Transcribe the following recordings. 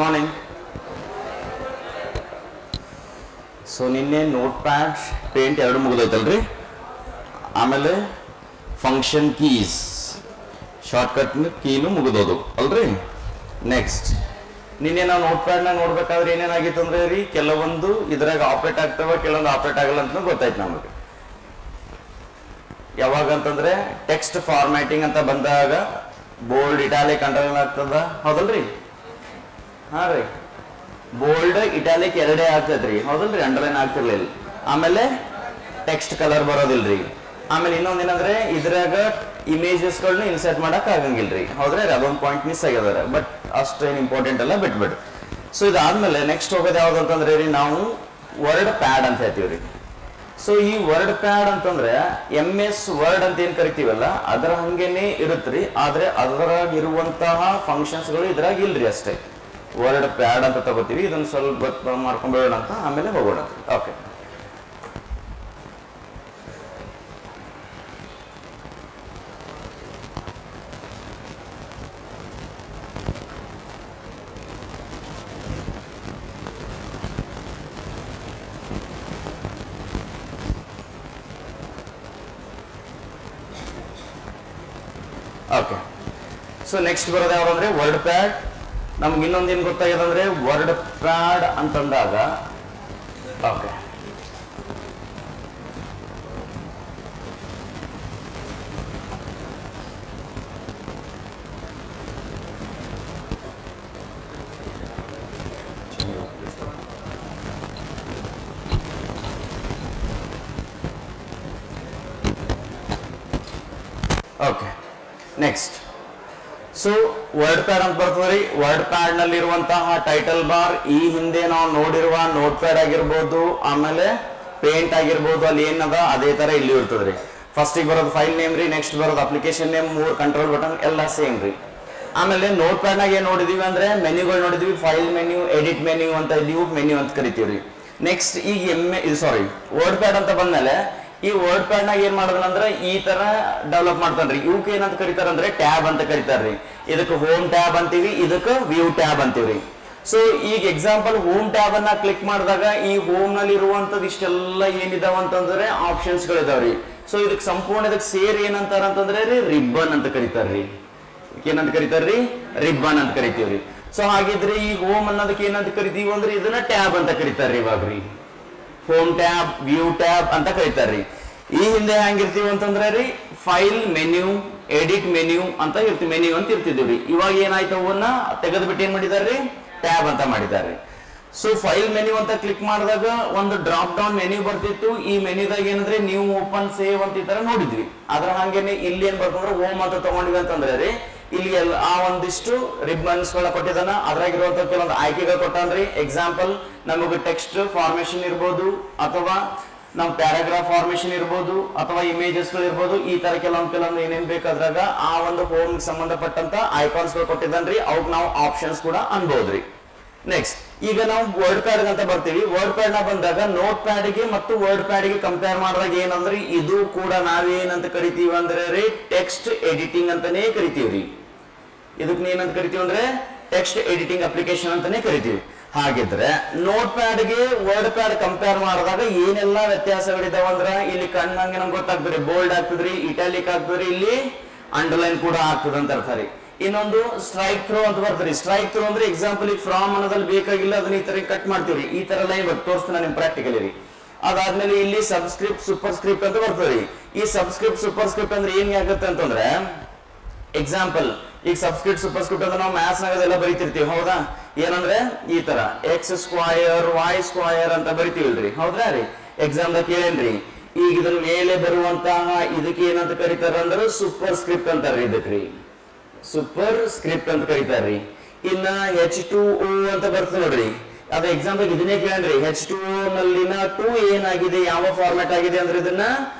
Morning. So ನಿನ್ನೆ note pad paint ಎರಡು ಮುಗಿದೈತಲ್ರಿ. ಆಮೇಲೆ ಫಂಕ್ಷನ್ ಕೀಸ್ ಶಾರ್ಟ್ಕಟ್ ಕೀನು ಮುಗಿದೋದು ಅಲ್ರಿ. ನೆಕ್ಸ್ಟ್ ನಿನ್ನೆ ನಾವು ನೋಟ್ ಪ್ಯಾಡ್ನಾಗ ನೋಡ್ಬೇಕಾದ್ರೆ ಏನೇನಾಗಿತ್ತು ಅಂದ್ರೆ ರೀ, ಕೆಲವೊಂದು ಇದ್ರಾಗ ಆಪ್ರೇಟ್ ಆಗ್ತಾವ, ಕೆಲವೊಂದು ಆಪ್ರೇಟ್ ಆಗಲ್ಲ ಅಂತ ಗೊತ್ತಾಯ್ತು ನಮಗೆ. ಯಾವಾಗ ಅಂತಂದ್ರೆ ಟೆಕ್ಸ್ಟ್ ಫಾರ್ಮ್ಯಾಟಿಂಗ್ ಅಂತ ಬಂದಾಗ ಬೋಲ್ಡ್ ಇಟಾಲಿಕ್ ಅಂಡರ್ಲೈನ್ ಆಗ್ತದ, ಹೌದಲ್ರಿ? ಹಾ ರೀ, ಬೋಲ್ಡ್ ಇಟಾಲಿಕ್ ಎರಡೇ ಆಗ್ತದ್ರಿ, ಹೌದಲ್ರಿ? ಅಂಡರ್ಲೈನ್ ಆಗ್ತಿರ್ಲಿಲ್ಲ. ಆಮೇಲೆ ಟೆಕ್ಸ್ಟ್ ಕಲರ್ ಬರೋದಿಲ್ರಿ. ಆಮೇಲೆ ಇನ್ನೊಂದೇನಂದ್ರೆ ಇದ್ರಾಗ ಇಮೇಜಸ್ಗಳನ್ನ ಇನ್ಸರ್ಟ್ ಮಾಡಕ್ ಆಗಂಗಿಲ್ರಿ, ಹೌದ್ರಿ? ಅದೊಂದು ಪಾಯಿಂಟ್ ಮಿಸ್ ಆಗ್ಯದ, ಬಟ್ ಅಷ್ಟೇನು ಇಂಪಾರ್ಟೆಂಟ್ ಅಲ್ಲ, ಬಿಟ್ಬಿಡು. ಸೊ ಇದಾದ್ಮೇಲೆ ನೆಕ್ಸ್ಟ್ ಹೋಗೋದು ಯಾವ್ದು ಅಂತಂದ್ರೆ ರೀ, ನಾವು ವರ್ಡ್ ಪ್ಯಾಡ್ ಅಂತ ಹೇಳ್ತೀವ್ರಿ. ಸೊ ಈ ವರ್ಡ್ ಪ್ಯಾಡ್ ಅಂತಂದ್ರೆ MS ವರ್ಡ್ ಅಂತ ಏನ್ ಕರಿತೀವಲ್ಲ ಅದರ ಹಂಗೇನೆ ಇರುತ್ತ್ರಿ, ಆದ್ರೆ ಅದರಾಗ ಇರುವಂತಹ ಫಂಕ್ಷನ್ಸ್ಗಳು ಇದ್ರಾಗ ಇಲ್ರಿ ಅಷ್ಟೇ. ವರ್ಡ್ ಪ್ಯಾಡ್ ಅಂತ ತಗೋತೀವಿ. ಇದನ್ನ ಸ್ವಲ್ಪ ಮಾಡ್ಕೊಂಡ್ಬೇಡ ಅಂತ ಆಮೇಲೆ ಹೋಗೋಣ. Okay, okay. ಸೊ ನೆಕ್ಸ್ಟ್ ಬರೋದು ಯಾವ್ದಂದ್ರೆ ವರ್ಡ್ ಪ್ಯಾಡ್. ನಮ್ಗೆ ಇನ್ನೊಂದೇನು ಗೊತ್ತಾಗಿದೆ ಅಂದ್ರೆ ವರ್ಡ್ ಪ್ಯಾಡ್ ಅಂತಂದಾಗ okay, okay. Next so word pad ಅಂತ ಬರ್ತದ್ರಿ. ವರ್ಡ್ ಪ್ಯಾಡ್ ನಲ್ಲಿ ಇರುವಂತಹ ಟೈಟಲ್ ಬಾರ್ ಈ ಹಿಂದೆ ನಾವು ನೋಡಿರುವ ನೋಟ್ ಪ್ಯಾಡ್ ಆಗಿರ್ಬೋದು, ಆಮೇಲೆ ಪೇಂಟ್ ಆಗಿರ್ಬೋದು, ಅಲ್ಲಿ ಏನದ ಅದೇ ತರ ಇಲ್ಲಿ ಇರ್ತದ್ರಿ. ಫಸ್ಟಿಗೆ ಬರೋದು ಫೈಲ್ ನೇಮ್ ರೀ, ನೆಕ್ಸ್ಟ್ ಬರೋದು ಅಪ್ಲಿಕೇಶನ್ ನೇಮ್, 3 ಕಂಟ್ರೋಲ್ ಬಟನ್ ಎಲ್ಲ ಸೇಮ್ ರೀ. ಆಮೇಲೆ ನೋಟ್ ಪ್ಯಾಡ್ ನಾಗ ಏನ್ ನೋಡಿದೀವಿ ಅಂದ್ರೆ ಮೆನ್ಯೂಗಳು ನೋಡಿದೀವಿ. ಫೈಲ್ ಮೆನ್ಯೂ, ಎಡಿಟ್ ಮೆನ್ಯೂ ಅಂತ ಇದೀವಿ, ಮೆನ್ಯೂ ಅಂತ ಕರಿತೀವ್ರಿ. ನೆಕ್ಸ್ಟ್ ಈಗ ವರ್ಡ್ ಪ್ಯಾಡ್ ಅಂತ ಬಂದ್ಮೇಲೆ ಈ ವರ್ಡ್ ಪ್ಯಾಡ್ ನಾಗ ಏನ್ ಮಾಡೋದಂದ್ರೆ ಈ ತರ ಡೆವಲಪ್ ಮಾಡ್ತಾನ್ರಿ. ಇವಕ್ಕೆ ಏನಂತ ಕರಿತಾರಂದ್ರೆ ಟ್ಯಾಬ್ ಅಂತ ಕರಿತಾರ್ರಿ. ಇದಕ್ಕೆ ಹೋಮ್ ಟ್ಯಾಬ್ ಅಂತೀವಿ, ಇದಕ್ಕೆ ವ್ಯೂ ಟ್ಯಾಬ್ ಅಂತೀವ್ರಿ. ಸೊ ಈಗ ಎಕ್ಸಾಂಪಲ್ ಹೋಮ್ ಟ್ಯಾಬ್ ಅನ್ನ ಕ್ಲಿಕ್ ಮಾಡಿದಾಗ ಈ ಹೋಮ್ ನಲ್ಲಿ ಇರುವಂತದ್ದು ಇಷ್ಟೆಲ್ಲ ಏನಿದಾವ ಅಂತಂದ್ರೆ ಆಪ್ಷನ್ಸ್ ಗಳಿದಾವ್ರಿ. ಸೊ ಇದಕ್ಕೆ ಸಂಪೂರ್ಣ ಇದಕ್ಕೆ ಸೇರ್ ಏನಂತಾರ ಅಂತಂದ್ರೆ ರೀ ರಿಬ್ಬನ್ ಅಂತ ಕರಿತಾರ್ರಿ. ಏನಂತ ಕರಿತಾರ್ರಿ? ರಿಬ್ಬನ್ ಅಂತ ಕರಿತೀವ್ರಿ. ಸೊ ಹಾಗಿದ್ರೆ ಈ ಹೋಮ್ ಅನ್ನೋದಕ್ಕೆ ಏನಂತ ಕರಿತೀವಿ ಅಂದ್ರೆ ಇದನ್ನ ಟ್ಯಾಬ್ ಅಂತ ಕರಿತಾರ್ರಿ. ಇವಾಗ್ರಿ ಹೋಮ್ ಟ್ಯಾಬ್, ವ್ಯೂ ಟ್ಯಾಬ್ ಅಂತ ಕರಿತಾರ್ರಿ. ಈ ಹಿಂದೆ ಹೆಂಗಿರ್ತೀವಿ ಅಂತಂದ್ರೆ ರೀ ಫೈಲ್ ಮೆನ್ಯೂ, ಎಡಿಟ್ ಮೆನ್ಯೂ ಅಂತ ಇರ್ತೀವಿ, ಮೆನ್ಯೂ ಅಂತ ಇರ್ತಿದ್ವಿ. ಇವಾಗ ಏನಾಯ್ತು ಅವನ್ನ ತೆಗೆದು ಬಿಟ್ಟು ಏನ್ ಮಾಡಿದಾರ್ರಿ ಟ್ಯಾಬ್ ಅಂತ ಮಾಡಿದಾರ್ರಿ. ಸೊ ಫೈಲ್ ಮೆನ್ಯೂ ಅಂತ ಕ್ಲಿಕ್ ಮಾಡಿದಾಗ ಒಂದು ಡ್ರಾಪ್ ಡೌನ್ ಮೆನ್ಯೂ ಬರ್ತಿತ್ತು. ಈ ಮೆನ್ಯೂದಾಗ ಏನಂದ್ರೆ ನ್ಯೂ, ಓಪನ್, ಸೇವ್ ಅಂತ ಈ ತರ ನೋಡಿದ್ವಿ. ಅದ್ರ ಹಂಗೇನೆ ಇಲ್ಲಿ ಏನ್ ಬರ್ತಂದ್ರೆ ಹೋಮ್ ಅಂತ ತಗೊಂಡ್ವಿ ಅಂತಂದ್ರೆ ರೀ ಇಲ್ಲಿ ಆ ಒಂದಿಷ್ಟು ರಿಬ್ಬನ್ಸ್ ಗಳ ಕೊಟ್ಟಿದಾನ. ಅದ್ರಾಗಿರುವಂತ ಕೆಲವೊಂದು ಆಯ್ಕೆಗಳು ಕೊಟ್ಟಾನ್ರಿ. ಎಕ್ಸಾಂಪಲ್ ನಮಗೆ ಟೆಕ್ಸ್ಟ್ ಫಾರ್ಮೇಶನ್ ಇರ್ಬೋದು, ಅಥವಾ ನಾವು ಪ್ಯಾರಾಗ್ರಾಫ್ ಫಾರ್ಮೇಶನ್ ಇರ್ಬೋದು, ಅಥವಾ ಇಮೇಜಸ್ ಗಳು ಇರ್ಬೋದು. ಈ ತರ ಕೆಲವೊಂದು ಏನೇನ್ ಬೇಕಾದ್ರಾಗ ಆ ಒಂದು ಹೋಮ್ ಸಂಬಂಧಪಟ್ಟಂತ ಐಕಾನ್ಸ್ ಗಳು ಕೊಟ್ಟಿದ್ದಾನ್ರಿ. ಅವಕ್ ನಾವು ಆಪ್ಷನ್ಸ್ ಕೂಡ ಅನ್ಬೋದ್ರಿ. ನೆಕ್ಸ್ಟ್ ಈಗ ನಾವು ವರ್ಡ್ ಪ್ಯಾಡ್ ಅಂತ ಬರ್ತೀವಿ. ವರ್ಡ್ ಪ್ಯಾಡ್ ನ ಬಂದಾಗ ನೋಟ್ ಪ್ಯಾಡ್ ಗೆ ಮತ್ತು ವರ್ಡ್ ಪ್ಯಾಡ್ ಗೆ ಕಂಪೇರ್ ಮಾಡಿದಾಗ ಏನಂದ್ರೆ ಇದು ಕೂಡ ನಾವೇನಂತ ಕರಿತೀವಿ ಅಂದ್ರೆ ರೀ ಟೆಕ್ಸ್ಟ್ ಎಡಿಟಿಂಗ್ ಅಂತಾನೆ ಕರಿತೀವ್ರಿ. ಇದಕ್ಕೆ ಏನಂತ ಕರಿತೀವಿ ಅಂದ್ರೆ ಟೆಕ್ಸ್ಟ್ ಎಡಿಟಿಂಗ್ ಅಪ್ಲಿಕೇಶನ್ ಅಂತಾನೆ ಕರಿತೀವಿ. ಹಾಗಿದ್ರೆ ನೋಟ್ ಪ್ಯಾಡ್ ಗೆ ವರ್ಡ್ ಪ್ಯಾಡ್ ಕಂಪೇರ್ ಮಾಡಿದಾಗ ಏನೆಲ್ಲ ವ್ಯತ್ಯಾಸಗಳಿದಾವ ಅಂದ್ರ ಇಲ್ಲಿ ಕಣ್ಣಂಗೆ ನಮ್ಗೆ ಗೊತ್ತಾಗ್ತದ್ರಿ. ಬೋಲ್ಡ್ ಆಗ್ತದ್ರಿ, ಇಟಾಲಿಕ್ ಆಗ್ತದ್ರಿ, ಇಲ್ಲಿ ಅಂಡರ್ಲೈನ್ ಕೂಡ ಆಗ್ತದ ಅಂತ ಅರ್ಥ ರೀ. ಇನ್ನೊಂದು ಸ್ಟ್ರೈಕ್ ಥ್ರೋ ಅಂತ ಬರ್ತದೆ. ಸ್ಟ್ರೈಕ್ ಥ್ರೋ ಅಂದ್ರೆ ಎಕ್ಸಾಂಪಲ್ ಈಗ ಫ್ರಾಮ್ ಅನ್ನೋದ್ರಲ್ಲಿ ಬೇಕಾಗಿಲ್ಲ, ಅದನ್ನ ಈ ತರ ಕಟ್ ಮಾಡ್ತೀವ್ರಿ. ಈ ತರ ಲೈನ್ ತೋರಿಸ್ತಾನೆ ನಿಮ್ ಪ್ರಾಕ್ಟಿಕಲ್ ರೀ. ಅದಾದ್ಮೇಲೆ ಇಲ್ಲಿ ಸಬ್ಸ್ಕ್ರಿಪ್ಟ್, ಸೂಪರ್ ಸ್ಕ್ರಿಪ್ಟ್ ಅಂತ ಬರ್ತದೆ. ಈ ಸಬ್ಸ್ಕ್ರಿಪ್ಟ್, ಸೂಪರ್ ಸ್ಕ್ರಿಪ್ಟ್ ಅಂದ್ರೆ ಏನ್ ಆಗುತ್ತೆ ಅಂತಂದ್ರೆ ಎಕ್ಸಾಂಪಲ್ ಈಗ ಸಬ್ಸ್ಕ್ರಿಪ್ಟ್, ಸೂಪರ್ ಸ್ಕ್ರಿಪ್ಟ್ ಅಂದ್ರೆ ನಾವು ಮ್ಯಾಥ್ಸ್ ನಾಗದೆಲ್ಲ ಬರಿತಿರ್ತೀವಿ, ಹೌದಾ? ಏನಂದ್ರೆ ಈ ತರ ಎಕ್ಸ್ ಸ್ಕ್ವಯರ್, ವೈ ಸ್ಕ್ವಯರ್ ಅಂತ ಬರಿತೀವಿಲ್ರಿ, ಹೌದ್ರಾ ರೀ? ಎಕ್ಸಾಮ್ ದಾಗ ಕೇಳೇನ್ರಿ. ಈಗ ಇದ್ರ ಮೇಲೆ ಬರುವಂತಹ ಇದಕ್ಕೆ ಏನಂತ ಕರಿತಾರ ಅಂದ್ರೆ ಸೂಪರ್ ಸ್ಕ್ರಿಪ್ಟ್ ಅಂತಾರ್ರಿ. ಇದಕ್ರಿ ಸೂಪರ್ ಸ್ಕ್ರಿಪ್ಟ್ ಅಂತ ಕರಿತಾರ್ರಿ. ಇನ್ನ H2O ಅಂತ ಬರ್ತದೆ ನೋಡ್ರಿ. ಅದ ಎಕ್ಸಾಂಪಲ್ ಇದನ್ನೇ ಕೇಳನ್ರಿ. H2O ನಲ್ಲಿನ 2 ಏನಾಗಿದೆ, ಯಾವ ಫಾರ್ಮ್ಯಾಟ್ ಆಗಿದೆ ಅಂದ್ರೆ ಇದನ್ನ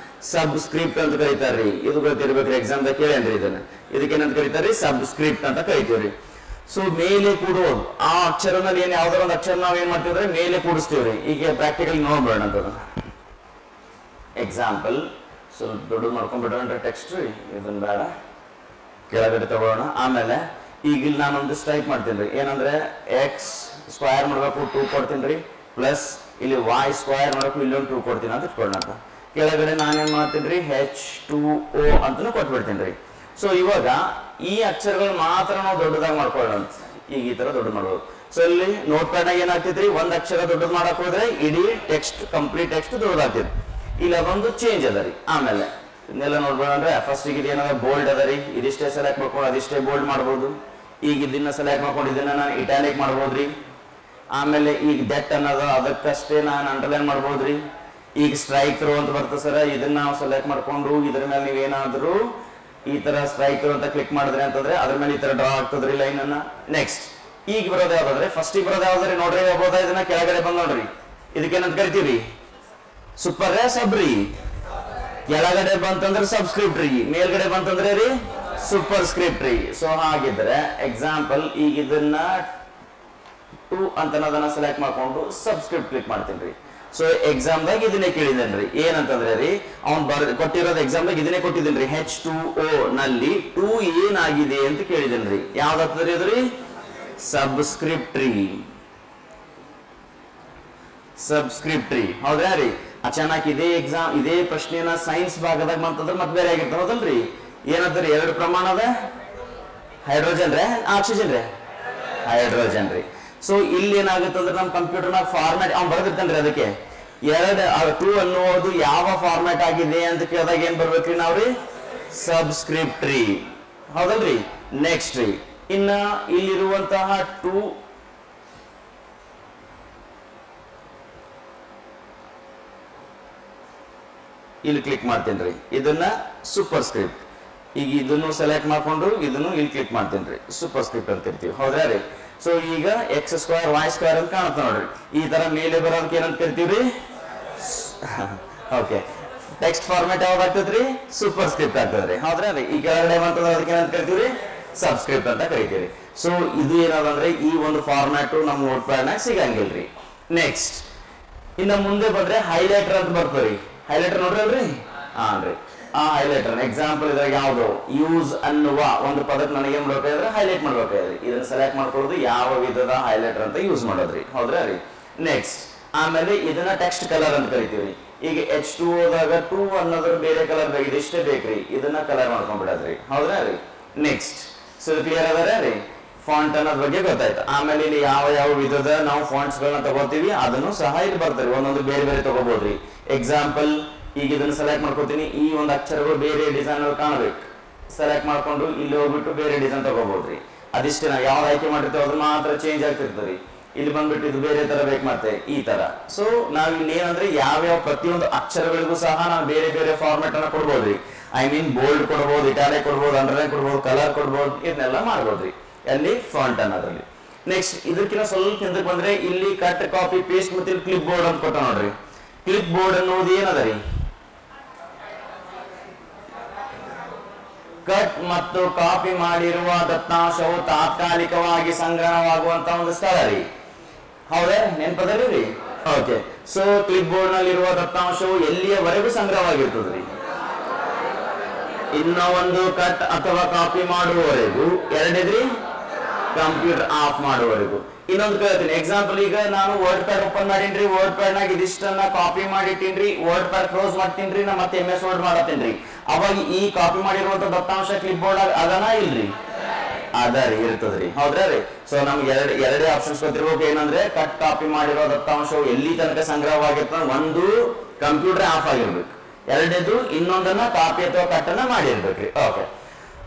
ಸಬ್ಸ್ಕ್ರಿಪ್ಟ್ ಅಂತ ಕರಿತಾರ್ರಿ. ಇದು ಗೊತ್ತಿರ್ಬೇಕ್ರಿ, ಎಕ್ಸಾಮ್ ದಾಗ ಕೇಳೇನ್ರಿ. ಇದಕ್ಕೆ ಏನಂತ ಕರಿತಾರ್ರಿ? ಸಬ್ಸ್ಕ್ರಿಪ್ಟ್ ಅಂತ ಕರಿತೀವ್ರಿ. ಸೊ ಮೇಲೆ ಕೂಡೋದು ಆ ಅಕ್ಷರನಲ್ಲಿ ಏನ್ ಯಾವ್ದಾರ ಒಂದು ಅಕ್ಷರ ನಾವ್ ಏನ್ ಮಾಡ್ತೀವ್ರಿ ಮೇಲೆ ಕೂಡಿಸ್ತೀವ್ರಿ. ಈಗ ಪ್ರಾಕ್ಟಿಕಲ್ ನೋಡ್ಬೇಡ ಅಂತ ಎಕ್ಸಾಂಪಲ್ ಸ್ವಲ್ಪ ದೊಡ್ಡದು ಮಾಡ್ಕೊಂಡ್ಬಿಟ್ರೆ ಟೆಕ್ಸ್ಟ್ ಇದನ್ನ ಬೇಡ, ಕೆಳಗಡೆ ತಗೊಳ್ಳೋಣ. ಆಮೇಲೆ ಈಗ ಇಲ್ಲಿ ನಾನು ಒಂದಿಷ್ಟು ಟೈಪ್ ಮಾಡ್ತೀನಿ ರೀ, ಏನಂದ್ರೆ ಎಕ್ಸ್ ಸ್ಕ್ವಯರ್ ಮಾಡಬೇಕು 2 ಕೊಡ್ತೀನಿ ರೀ, ಪ್ಲಸ್ ಇಲ್ಲಿ y ಸ್ಕ್ವಯರ್ ಮಾಡಬೇಕು ಇಲ್ಲೊಂದು 2 ಕೊಡ್ತೀನಿ ಅಂತ ಇಟ್ಕೊಳ್ಳೋಣ. ಕೆಳಗಡೆ ನಾನೇನ್ ಮಾಡ್ತೀನಿ ರೀ H2O ಅಂತಲೂ ಕೊಟ್ಬಿಡ್ತೀನಿ ರೀ. ಸೊ ಇವಾಗ ಈ ಅಕ್ಷರಗಳು ಮಾತ್ರ ನಾವು ದೊಡ್ಡದಾಗಿ ಮಾಡ್ಕೊಳ್ಳೋಣ. ಈಗ ಈ ತರ ದೊಡ್ಡ ಮಾಡ್ಬೋದು. ಸೊ ಇಲ್ಲಿ ನೋಟ್ ಪ್ಯಾಡ್ ಆಗಿ ಏನಾಗ್ತೈತ್ರಿ, ಒಂದ್ ಅಕ್ಷರ ದೊಡ್ಡದು ಮಾಡಕ್ ಹೋದ್ರೆ ಇಡೀ ಟೆಕ್ಸ್ಟ್ ಕಂಪ್ಲೀಟ್ ಟೆಕ್ಸ್ಟ್ ದೊಡ್ಡದಾಗ್ತೈತಿ. ಇಲ್ಲಿ ಅದೊಂದು ಚೇಂಜ್ ಅದ ರೀ. ಆಮೇಲೆ ಇದನ್ನೆಲ್ಲ ನೋಡ್ಬೇಕಂದ್ರೆ ಫಸ್ಟ್ ಈಗ ಏನಾದ್ರು ಬೋಲ್ಡ್ ಅದ ರೀ, ಇದಿಷ್ಟೇ ಸೆಲೆಕ್ಟ್ ಮಾಡ್ಕೊಂಡು ಅದಿಷ್ಟೇ ಬೋಲ್ಡ್ ಮಾಡ್ಬೋದು. ಈಗ ಇದನ್ನ ಸೆಲೆಕ್ಟ್ ಮಾಡ್ಕೊಂಡು ಇದನ್ನ ನಾನು ಇಟಾಲಿಕ್ ಮಾಡ್ಬೋದ್ರಿ. ಆಮೇಲೆ ಈಗ ಡೆಟ್ ಅನ್ನೋದು ಅದಕ್ಕಷ್ಟೇ ನಾನು ಅಂಡರ್ಲೈನ್ ಮಾಡ್ಬೋದ್ರಿ. ಈಗ ಸ್ಟ್ರೈಕ್ ಥ್ರೋ ಅಂತ ಬರ್ತದೆ ಸರ್, ಇದನ್ನ ನಾವು ಸೆಲೆಕ್ಟ್ ಮಾಡ್ಕೊಂಡು ಇದ್ರ ಮೇಲೆ ನೀವೇನಾದ್ರೂ ಈ ತರ ಸ್ಟ್ರೈಕ್ ಥ್ರೋ ಅಂತ ಕ್ಲಿಕ್ ಮಾಡಿದ್ರೆ ಅಂತಂದ್ರೆ ಅದ್ರ ಮೇಲೆ ಈ ತರ ಡ್ರಾ ಆಗ್ತದ್ರಿ ಲೈನ್ ಅನ್ನ. ನೆಕ್ಸ್ಟ್ ಈಗ ಬರೋದು ಯಾವ್ದಾದ್ರೆ ಫಸ್ಟ್ ಈಗ ಬರೋದು ಯಾವ್ದ್ರಿ ನೋಡ್ರಿ, ಯಾವ್ದ ಇದನ್ನ ಕೆಳಗಡೆ ಬಂದ್ ನೋಡ್ರಿ, ಇದಕ್ಕೇನಂತ ಕರಿತೀವಿ ಸೂಪರ್ ಸಬ್ ರೀ. ಕೆಳಗಡೆ ಬಂತಂದ್ರೆ ಸಬ್ಸ್ಕ್ರಿಪ್ಟ್ ರೀ, ಮೇಲ್ಗಡೆ ಬಂತಂದ್ರೆ ರೀ ಸೂಪರ್ ಸ್ಕ್ರಿಪ್ಟ್ ರೀ. ಸೊ ಹಾಗಿದ್ರೆ ಎಕ್ಸಾಂಪಲ್ ಈಗ ಇದನ್ನ 2 ಅಂತ ಅದನ್ನ ಸೆಲೆಕ್ಟ್ ಮಾಡ್ಕೊಂಡು ಸಬ್ಸ್ಕ್ರಿಪ್ಟ್ ಕ್ಲಿಕ್ ಮಾಡ್ತೀನಿ ರೀ. ಸೊ ಎಕ್ಸಾಮ್ದಾಗ ಇದನ್ನೇ ಕೇಳಿದೇನ್ರಿ, ಏನಂತಂದ್ರೆ ರೀ ಅವ್ನು ಕೊಟ್ಟಿರೋದು ಎಕ್ಸಾಮ್ದಾಗ ಇದನ್ನೇ ಕೊಟ್ಟಿದ್ದೇನ್ರಿ, H2O ನಲ್ಲಿ 2 ಏನಾಗಿದೆ ಅಂತ ಕೇಳಿದೇನ್ರಿ. ಯಾವ್ದಾಗ್ತದ್ರಿ ಅದ್ರಿ ಸಬ್ಸ್ಕ್ರಿಪ್ಟ್ರಿ. ಸಬ್ಸ್ಕ್ರಿಪ್ಟ್ರಿ ಹೌದ್ರಾ ರೀ. ಅಚಾನಕ್ ಇದೇ ಎಕ್ಸಾಮ್ ಇದೇ ಪ್ರಶ್ನೆನ ಸೈನ್ಸ್ ಭಾಗದಾಗ ಬಂತಂದ್ರೆ ಮತ್ತೆ ಬೇರೆ ಆಗಿರ್ತಾವ ಹೌದಲ್ರಿ. ಏನಂತಾರೆ 2 ಪ್ರಮಾಣದ ಹೈಡ್ರೋಜನ್ ರೇ ಆಕ್ಸಿಜನ್ ರೇ ಹೈಡ್ರೋಜನ್ ರೀ. ಸೊ ಇಲ್ಲಿ ಏನಾಗುತ್ತಂದ್ರೆ ನಮ್ಮ ಕಂಪ್ಯೂಟರ್ನಾಗ ಫಾರ್ಮ್ಯಾಟ್ ಅವ್ನು ಬರೆದಿರ್ತಾನ್ರಿ, ಅದಕ್ಕೆ 2 ಅನ್ನೋದು ಯಾವ ಫಾರ್ಮ್ಯಾಟ್ ಆಗಿದೆ ಅಂತ ಕೇಳಿದಾಗ ಏನ್ ಬರ್ಬೇಕ್ರಿ ನಾವ್ರಿ ಸಬ್ಸ್ಕ್ರಿಪ್ಟ್ರಿ ಹೌದಲ್ರಿ. ನೆಕ್ಸ್ಟ್ ರೀ ಇನ್ನ ಇಲ್ಲಿರುವಂತಹ 2 ಇಲ್ಲಿ ಕ್ಲಿಕ್ ಮಾಡ್ತೇನೆ ರೀ, ಇದನ್ನ ಸೂಪರ್ ಸ್ಕ್ರಿಪ್ಟ್. ಈಗ ಇದನ್ನು ಸೆಲೆಕ್ಟ್ ಮಾಡ್ಕೊಂಡು ಇದನ್ನು ಇಲ್ಲಿ ಕ್ಲಿಕ್ ಮಾಡ್ತೇನೆ ರೀ, ಸೂಪರ್ ಸ್ಕ್ರಿಪ್ಟ್ ಅಂತ ಇರ್ತೀವಿ ಹೌದ್ರಾ ರೀ. ಸೊ ಈಗ ಎಕ್ಸ್ ಸ್ಕ್ವೇರ್ ವೈ ಸ್ಕ್ವೇರ್ ಅಂತ ಕಾಣುತ್ತೆ ನೋಡ್ರಿ. ಈ ತರ ಮೇಲೆ ಬರೋದಕ್ಕೆ ಏನಂತ ಕರಿತೀವ್ರಿ ಓಕೆ ಟೆಕ್ಸ್ಟ್ ಫಾರ್ಮ್ಯಾಟ್ ಯಾವ್ದು ಆಗ್ತದ್ರಿ ಸೂಪರ್ ಸ್ಕ್ರಿಪ್ಟ್ ಆಗ್ತದ್ರಿ ಹೌದ್ರಾ ರೀ. ಈ ಕೆಳಗಡೆ ಬಂತಂದ್ರೆ ಅದಕ್ಕೆ ಏನಂತ ಕರಿತೀವ್ರಿ ಸಬ್ಸ್ಕ್ರಿಪ್ಟ್ ಅಂತ ಕರಿತೀವಿ. ಸೊ ಇದು ಏನಾದಂದ್ರೆ ಈ ಒಂದು ಫಾರ್ಮ್ಯಾಟ್ ನಮ್ಮ ನೋಟ್ ಪ್ಯಾಡ್ ನಾಗ ಸಿಗಂಗಿಲ್ರಿ. ನೆಕ್ಸ್ಟ್ ಇನ್ನು ಮುಂದೆ ಬಂದ್ರೆ ಹೈಲೈಟರ್ ಅಂತ ಬರ್ತದ್ರಿ. ಹೈಲೈಟರ್ ನೋಡ್ರಲ್ರಿ ಹಾನ್ರಿ, ಆ ಹೈಲೈಟರ್ ಎಕ್ಸಾಂಪಲ್ ಇದ್ರಾಗ ಯಾವ್ದು ಯೂಸ್ ಅನ್ನುವ ಒಂದು ಪದಕ್ಕೆ ನನಗೆ ಏನ್ ಮಾಡ್ಬೇಕಾದ್ರೆ ಹೈಲೈಟ್ ಮಾಡ್ಬೇಕಾದ್ರಿ. ಇದನ್ನ ಸೆಲೆಕ್ಟ್ ಮಾಡ್ಕೊಳ್ಳೋದು ಯಾವ ವಿಧದ ಹೈಲೈಟರ್ ಅಂತ ಯೂಸ್ ಮಾಡೋದ್ರಿ ಹೌದ್ರಾ ರೀ. ನೆಕ್ಸ್ಟ್ ಆಮೇಲೆ ಇದನ್ನ ಟೆಕ್ಸ್ಟ್ ಕಲರ್ ಅಂತ ಕರಿತೀವಿ. ಈಗ H2O ದಾಗ 2 ಅನ್ನೋದ್ರ ಬೇರೆ ಕಲರ್ ಬೇಕು, ಇದಿಷ್ಟೇ ಬೇಕ್ರಿ, ಇದನ್ನ ಕಲರ್ ಮಾಡ್ಕೊಂಡ್ಬಿಡೋದ್ರಿ ಹೌದ್ರಾ ರೀ. ನೆಕ್ಸ್ಟ್ ಸೊ ಕ್ಲಿಯರ್ ಅದಾರ ರೀ. ಫಾಂಟ್ ಅನ್ನೋದ್ ಬಗ್ಗೆ ಗೊತ್ತಾಯ್ತು. ಆಮೇಲೆ ಇಲ್ಲಿ ಯಾವ ಯಾವ ವಿಧದ ನಾವು ಫಾಂಟ್ಸ್ ಗಳನ್ನ ತಗೋತೀವಿ ಅದನ್ನು ಸಹ ಇಲ್ಲಿ ಬರ್ತಾರೆ, ಒಂದೊಂದು ಬೇರೆ ಬೇರೆ ತಗೋಬಹುದ್ರಿ. ಎಕ್ಸಾಂಪಲ್ ಈಗ ಇದನ್ನ ಸೆಲೆಕ್ಟ್ ಮಾಡ್ಕೋತೀನಿ, ಈ ಒಂದು ಅಕ್ಷರಗಳು ಬೇರೆ ಡಿಸೈನ್ ಕಾಣಬೇಕು, ಸೆಲೆಕ್ಟ್ ಮಾಡ್ಕೊಂಡು ಇಲ್ಲಿ ಹೋಗ್ಬಿಟ್ಟು ಬೇರೆ ಡಿಸೈನ್ ತಗೋಬಹುದ್ರಿ. ಅದಿಷ್ಟೇ ನಾವು ಯಾವ್ದು ಆಯ್ಕೆ ಮಾಡಿರ್ತೇವೆ ಅದು ಮಾತ್ರ ಚೇಂಜ್ ಆಗ್ತಿರ್ತದೆ. ಇಲ್ಲಿ ಬಂದ್ಬಿಟ್ಟು ಇದು ಬೇರೆ ತರ ಬೇಕು ಮತ್ತೆ ಈ ತರ. ಸೊ ನಾವ್ ಇಲ್ಲಿ ಏನಂದ್ರೆ ಯಾವ್ಯಾವ ಪ್ರತಿಯೊಂದು ಅಕ್ಷರಗಳಿಗೂ ಸಹ ನಾವು ಬೇರೆ ಬೇರೆ ಫಾರ್ಮ್ಯಾಟ್ ಅನ್ನ ಕೊಡ್ಬೋದ್ರಿ. ಐ ಮೀನ್ ಬೋಲ್ಡ್ ಕೊಡ್ಬೋದು, ಇಟಾಲಿಕ್ ಕೊಡ್ಬೋದು, ಅಂಡರ್ಲೈನ್ ಕೊಡ್ಬೋದು, ಕಲರ್ ಕೊಡ್ಬೋದು, ಇದನ್ನೆಲ್ಲ ಮಾಡ್ಬೋದ್ರಿ ಅಲ್ಲಿ ಫಾಂಟ್ ಅನ್ನೋದ್ರಲ್ಲಿ. ನೆಕ್ಸ್ಟ್ ಇದಕ್ಕಿಂತ ಸ್ವಲ್ಪ ಹಿಂದಕ್ಕೆ ಬಂದ್ರೆ ಇಲ್ಲಿ ಕಟ್ ಕಾಪಿ ಪೇಸ್ಟ್ ಮತ್ತೆ ಇಲ್ಲಿ ಕ್ಲಿಪ್ ಬೋರ್ಡ್ ಅಂತ ಕೊಟ್ಟ ನೋಡ್ರಿ. ಕ್ಲಿಪ್ ಬೋರ್ಡ್ ಅನ್ನೋದು ಏನದ ರೀ ಕಟ್ ಮತ್ತು ಕಾಪಿ ಮಾಡಿರುವ ದತ್ತಾಂಶವು ತಾತ್ಕಾಲಿಕವಾಗಿ ಸಂಗ್ರಹವಾಗುವಂತ ಒಂದು ಸ್ಥಳ ರೀ ಹೌದಾ, ನೆನಪದರಿ ರೀ. ಓಕೆ, ಸೊ ಕ್ಲಿಪ್ ಬೋರ್ಡ್ ನಲ್ಲಿರುವ ದತ್ತಾಂಶವು ಎಲ್ಲಿಯವರೆಗೂ ಸಂಗ್ರಹವಾಗಿರ್ತದ್ರಿ, ಇನ್ನ ಒಂದು ಕಟ್ ಅಥವಾ ಕಾಪಿ ಮಾಡುವವರೆಗೂ, ಎರಡಿದ್ರಿ ಕಂಪ್ಯೂಟರ್ ಆಫ್ ಮಾಡುವವರೆಗೂ. ಇನ್ನೊಂದು ಕೇಳ್ತೀನಿ, ಎಕ್ಸಾಂಪಲ್ ಈಗ ನಾನು ವರ್ಡ್ ಪ್ಯಾಡ್ ಓಪನ್ ಮಾಡೀನ್ರಿ, ವರ್ಡ್ ಪ್ಯಾಡ್ ನಾಗ ಇದಿಷ್ಟನ್ನ ಕಾಪಿ ಮಾಡಿಟ್ಟಿನ್ರಿ, ವರ್ಡ್ ಪ್ಯಾಡ್ ಕ್ಲೋಸ್ ಮಾಡ್ತೀನ್ರಿ, ನಾ ಮತ್ತೆ MS ವರ್ಡ್ ಮಾಡತ್ತೀನ್ರಿ. ಅವಾಗ ಈ ಕಾಪಿ ಮಾಡಿರುವಂತ ದತ್ತಾಂಶ ಕ್ಲಿಪ್ ಬೋರ್ಡ್ ಅದನ್ನ ಇಲ್ರಿ ಅದರಿ ಇರ್ತದ್ರಿ ಹೌದ್ರಾ ರೀ. ಸೊ ನಮ್ಗೆ ಎರಡೇ ಆಪ್ಷನ್ಸ್ ಗೊತ್ತಿರ್ಬೇಕು, ಏನಂದ್ರೆ ಕಟ್ ಕಾಪಿ ಮಾಡಿರೋ ದತ್ತಾಂಶವು ಎಲ್ಲಿ ತನಕ ಸಂಗ್ರಹವಾಗಿರ್ತದೆ, ಒಂದು ಕಂಪ್ಯೂಟರ್ ಆಫ್ ಆಗಿರ್ಬೇಕು, ಎರಡನೇದು ಇನ್ನೊಂದನ್ನ ಕಾಪಿ ಅಥವಾ ಕಟ್ ಅನ್ನ ಮಾಡಿರ್ಬೇಕ್ರಿ. ಓಕೆ,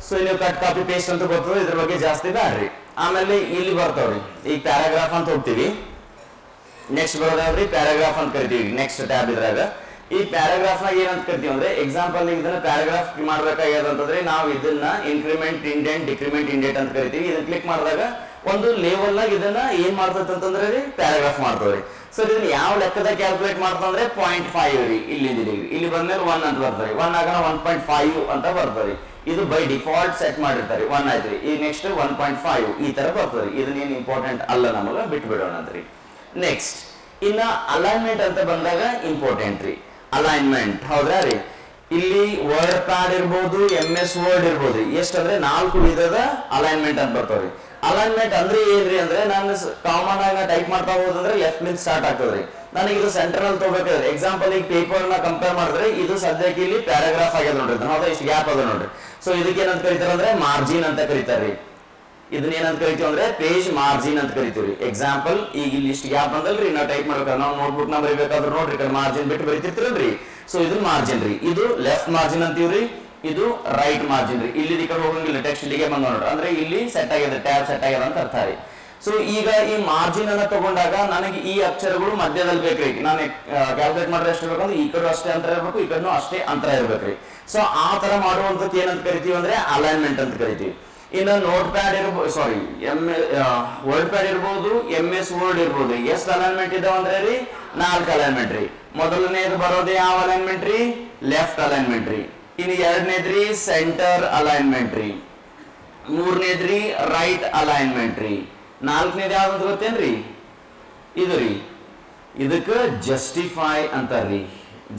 ಸೊ ನೀವು ಕಟ್ ಕಾಪಿ ಪೇಸ್ಟ್ ಅಂತ ಗೊತ್ತದ, ಇದ್ರ ಬಗ್ಗೆ ಜಾಸ್ತಿ ಬ್ಯಾಡ್ರಿ. ಆಮೇಲೆ ಇಲ್ಲಿ ಬರ್ತಾವ್ರಿ ಈಗ ಪ್ಯಾರಾಗ್ರಾಫ್ ಅಂತ ಹೋಗ್ತೀವಿ. ನೆಕ್ಸ್ಟ್ ಬರೋದಾವ್ರಿ ಪ್ಯಾರಾಗ್ರಾಫ್ ಅಂತ ಕರಿತೀವಿ. ನೆಕ್ಸ್ಟ್ ಟ್ಯಾಬ್ ಇದ್ರಾಗ ಈ ಪ್ಯಾರಾಗ್ರಾಫ್ ನಾಗ ಏನಂತ ಕರಿತೀವಿ ಅಂದ್ರೆ, ಎಕ್ಸಾಂಪಲ್ ಇದನ್ನ ಪ್ಯಾರಾಗ್ರಾಫ್ ಮಾಡ್ಬೇಕಾಗ್ಯದ ಅಂತಂದ್ರೆ ನಾವು ಇದನ್ನ ಇನ್ಕ್ರಿಮೆಂಟ್ ಇಂಡೆಂಟ್ ಡಿಕ್ರಿಮೆಂಟ್ ಇಂಡೆಂಟ್ ಅಂತ ಕರಿತೀವಿ. ಇದನ್ನ ಕ್ಲಿಕ್ ಮಾಡಿದಾಗ ಒಂದು ಲೇವಲ್ ನಾಗ ಇದನ್ನ ಏನ್ ಮಾಡ್ತೈತೆ ಅಂತಂದ್ರೆ ರೀ ಪ್ಯಾರಾಗ್ರಾಫ್ ಮಾಡ್ತವ್ರಿ. ಸೊ ಇದನ್ನ ಯಾವ ಲೆಕ್ಕದಾಗ ಕ್ಯಾಲ್ಕುಲೇಟ್ ಮಾಡ್ತಂದ್ರೆ 0.5 ರೀ, ಇಲ್ಲಿ ಬಂದ್ಮೇಲೆ 1 ಅಂತ ಬರ್ತಾರೆ, 1 ಆಗ 1.5 ಅಂತ ಬರ್ತಾರೆ. ಇದು ಬೈ ಡಿಫಾಲ್ಟ್ ಸೆಟ್ ಮಾಡಿರ್ತಾರೆ, 1 ಆಯ್ತ್ರಿ. ಈ ನೆಕ್ಸ್ಟ್ 1.5 ಈ ತರ ಬರ್ತದೆ. ಇದನ್ನೇನು ಇಂಪಾರ್ಟೆಂಟ್ ಅಲ್ಲ, ನಮಗ ಬಿಟ್ಟು ಬಿಡೋಣ ಅಂತ್ರಿ. ನೆಕ್ಸ್ಟ್ ಇನ್ನ ಅಲೈನ್ಮೆಂಟ್ ಅಂತ ಬಂದಾಗ ಇಂಪಾರ್ಟೆಂಟ್ ರೀ. ಅಲೈನ್ಮೆಂಟ್ ಹೌದ್ರಾ ರೀ. ಇಲ್ಲಿ ವರ್ಡ್ ಪ್ಯಾಡ್ ಇರ್ಬೋದು, MS ವರ್ಡ್ ಇರ್ಬೋದು. ಎಷ್ಟಂದ್ರೆ 4 ವಿಧದ ಅಲೈನ್ಮೆಂಟ್ ಅಂತ ಬರ್ತಾವ್ರಿ. ಅಲೈನ್ಮೆಂಟ್ ಅಂದ್ರೆ ಏನ್ರಿ ಅಂದ್ರೆ ನಾನು ಕಾಮನ್ ಆಗಿ ಟೈಪ್ ಮಾಡ್ತಾ ಹೋದಂದ್ರೆ ಲೆಫ್ಟ್ ಲಿಂಕ್ ಸ್ಟಾರ್ಟ್ ಆಗ್ತದ್ರಿ. ನನಗೆ ಇದು ಸೆಂಟ್ರಲ್ ತಗೋಬೇಕಾದ್ರೆ ಎಕ್ಸಾಂಪಲ್ ಈಗ ಪೇಪರ್ ನ ಕಂಪೇರ್ ಮಾಡಿದ್ರೆ ಇದು ಸದ್ಯಕ್ಕೆ ಇಲ್ಲಿ ಪ್ಯಾರಾಗ್ರಾಫ್ ಆಗ್ಯದ ನೋಡ್ರಿ, ಹೌದಾ, ಇಷ್ಟು ಗ್ಯಾಪ್ ಅದ ನೋಡ್ರಿ. ಸೊ ಇದಕ್ಕೆ ಏನಂತ ಕರೀತಾರ ಅಂದ್ರೆ ಮಾರ್ಜಿನ್ ಅಂತ ಕರೀತಾರ್ರಿ. ಇದನ್ನ ಏನಂತ ಕರಿತೀವಿ ಅಂದ್ರೆ ಪೇಜ್ ಮಾರ್ಜಿನ್ ಅಂತ ಕರಿತೀವಿ. ಎಕ್ಸಾಂಪಲ್ ಈಗ ಇಲ್ಲಿ ಇಷ್ಟು ಗ್ಯಾಪ್ ಬಂದಲ್ರಿ, ನಾವು ಟೈಪ್ ಮಾಡ್ಬೇಕಾದ್ರೆ ನಾವು ನೋಟ್ಬುಕ್ ನ ಬರೀಬೇಕಾದ್ರೆ ನೋಡ್ರಿ ಕಡೆ ಮಾರ್ಜಿನ್ ಬಿಟ್ಟು ಬರೀತಿರ್ತೀರಲ್ರಿ. ಸೊ ಇದು ಮಾರ್ಜಿನ್ ರೀ, ಇದು ಲೆಫ್ಟ್ ಮಾರ್ಜಿನ್ ಅಂತೀವ್ರಿ, ಇದು ರೈಟ್ ಮಾರ್ಜಿನ್ ರೀ. ಇಲ್ಲಿ ಈ ಕಡೆ ಹೋಗಂಗಿಲ್ಲ, ಟೆಕ್ಸ್ಟ್ ಇಲ್ಲಿಗೆ ಬಂದ ನೋಡ್ರಿ, ಅಂದ್ರೆ ಇಲ್ಲಿ ಸೆಟ್ ಆಗಿದೆ, ಟ್ಯಾಬ್ ಸೆಟ್ ಆಗ್ಯದ ಅಂತ ಅರ್ಥ ರೀ. ಸೊ ಈಗ ಈ ಮಾರ್ಜಿನ್ ಅನ್ನ ತಗೊಂಡಾಗ ನನಗೆ ಈ ಅಕ್ಷರಗಳು ಮಧ್ಯದಲ್ಲಿ ಬೇಕ್ರಿ. ನಾನು ಕ್ಯಾಲ್ಕುಲೇಟ್ ಮಾಡಿದ್ರೆ ಎಷ್ಟು ಬೇಕಂದ್ರೆ ಈ ಕಡೆ ಅಷ್ಟೇ ಅಂತರ ಇರ್ಬೇಕು, ಈ ಕಡೆ ಅಷ್ಟೇ ಅಂತರ ಇರ್ಬೇಕ್ರಿ. ಸೊ ಆ ತರ ಮಾಡುವಂತದ್ದು ಏನಂತ ಕರಿತೀವಿ ಅಂದ್ರೆ ಅಲೈನ್ಮೆಂಟ್ ಅಂತ ಕರಿತೀವಿ. ಇನ್ನು ನೋಟ್ ಪ್ಯಾಡ್ ಇರ್ಬೋದು, ಸಾರಿ ವರ್ಡ್ ಪ್ಯಾಡ್ ಇರ್ಬೋದು, MS ವರ್ಡ್ ಇರ್ಬೋದು. ಎಷ್ಟು ಅಲೈನ್ಮೆಂಟ್ ಇದಾವ ಅಂದ್ರೆ ರೀ 4 ಅಲೈನ್ಮೆಂಟ್ ರೀ. ಮೊದಲನೇದು ಬರೋದು ಯಾವ ಅಲೈನ್ಮೆಂಟ್ ರೀ? ಲೆಫ್ಟ್ ಅಲೈನ್ಮೆಂಟ್ ರೀ. ಇನ್ನು ಎರಡನೇದ್ರಿ ಸೆಂಟರ್ ಅಲೈನ್ಮೆಂಟ್ ರೀ. ಮೂರನೇದ್ರಿ ರೈಟ್ ಅಲೈನ್ಮೆಂಟ್ ರೀ. ನಾಲ್ಕನೇದು ಯಾವ್ದು ಗೊತ್ತೇನ್ರಿ? ಇದು ರೀ, ಇದಕ್ಕೆ ಜಸ್ಟಿಫೈ ಅಂತಾರ್ರಿ.